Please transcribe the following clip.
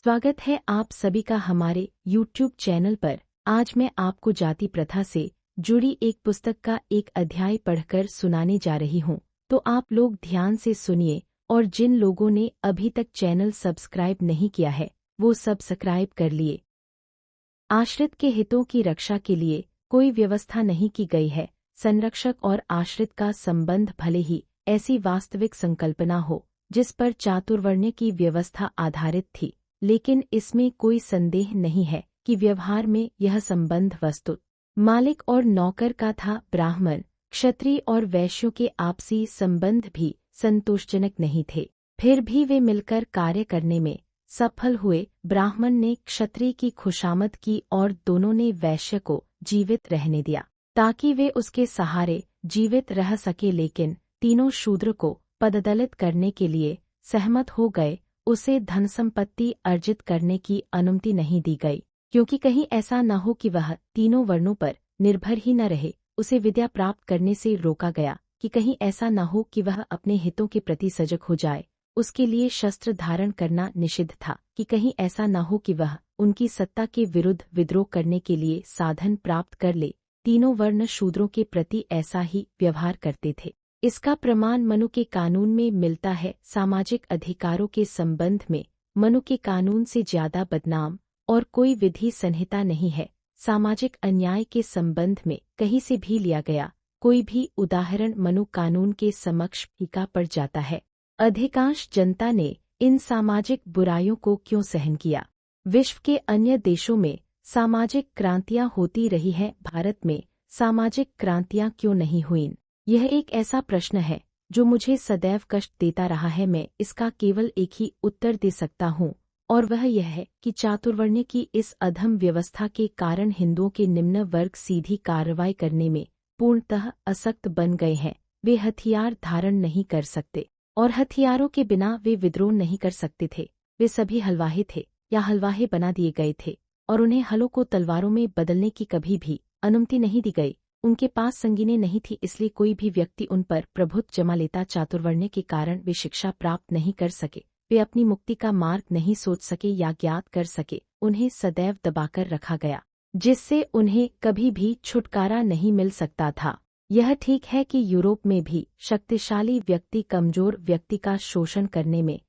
स्वागत है आप सभी का हमारे YouTube चैनल पर। आज मैं आपको जाति प्रथा से जुड़ी एक पुस्तक का एक अध्याय पढ़कर सुनाने जा रही हूँ, तो आप लोग ध्यान से सुनिए और जिन लोगों ने अभी तक चैनल सब्सक्राइब नहीं किया है वो सब्सक्राइब कर लिए। आश्रित के हितों की रक्षा के लिए कोई व्यवस्था नहीं की गई है। संरक्षक और आश्रित का संबंध भले ही ऐसी वास्तविक संकल्पना हो जिस पर चातुर्वर्ण्य की व्यवस्था आधारित थी, लेकिन इसमें कोई संदेह नहीं है कि व्यवहार में यह संबंध वस्तुत मालिक और नौकर का था। ब्राह्मण, क्षत्रिय और वैश्यों के आपसी संबंध भी संतोषजनक नहीं थे, फिर भी वे मिलकर कार्य करने में सफल हुए। ब्राह्मण ने क्षत्रिय की खुशामद की और दोनों ने वैश्य को जीवित रहने दिया ताकि वे उसके सहारे जीवित रह सके, लेकिन तीनों शूद्र को पददलित करने के लिए सहमत हो गए। उसे धन संपत्ति अर्जित करने की अनुमति नहीं दी गई, क्योंकि कहीं ऐसा न हो कि वह तीनों वर्णों पर निर्भर ही न रहे। उसे विद्या प्राप्त करने से रोका गया कि कहीं ऐसा न हो कि वह अपने हितों के प्रति सजग हो जाए। उसके लिए शस्त्र धारण करना निषिद्ध था कि कहीं ऐसा न हो कि वह उनकी सत्ता के विरुद्ध विद्रोह करने के लिए साधन प्राप्त कर ले। तीनों वर्ण शूद्रों के प्रति ऐसा ही व्यवहार करते थे। इसका प्रमाण मनु के कानून में मिलता है। सामाजिक अधिकारों के संबंध में मनु के कानून से ज्यादा बदनाम और कोई विधि संहिता नहीं है। सामाजिक अन्याय के संबंध में कहीं से भी लिया गया कोई भी उदाहरण मनु कानून के समक्ष फीका पड़ जाता है। अधिकांश जनता ने इन सामाजिक बुराइयों को क्यों सहन किया? विश्व के अन्य देशों में सामाजिक क्रांतियां होती रही हैं, भारत में सामाजिक क्रांतियां क्यों नहीं हुईं? यह एक ऐसा प्रश्न है जो मुझे सदैव कष्ट देता रहा है। मैं इसका केवल एक ही उत्तर दे सकता हूँ, और वह यह है कि चातुर्वर्ण्य की इस अधम व्यवस्था के कारण हिंदुओं के निम्न वर्ग सीधी कार्रवाई करने में पूर्णतः असक्त बन गए हैं। वे हथियार धारण नहीं कर सकते और हथियारों के बिना वे विद्रोह नहीं कर सकते थे। वे सभी हलवाहे थे या हलवाहे बना दिए गए थे, और उन्हें हलों को तलवारों में बदलने की कभी भी अनुमति नहीं दी गई। उनके पास संगीनें नहीं थी, इसलिए कोई भी व्यक्ति उन पर प्रभुत्व जमा लेता। चातुर्वर्ण्य के कारण वे शिक्षा प्राप्त नहीं कर सके, वे अपनी मुक्ति का मार्ग नहीं सोच सके या ज्ञात कर सके। उन्हें सदैव दबाकर रखा गया, जिससे उन्हें कभी भी छुटकारा नहीं मिल सकता था। यह ठीक है कि यूरोप में भी शक्तिशाली व्यक्ति कमजोर व्यक्ति का शोषण करने में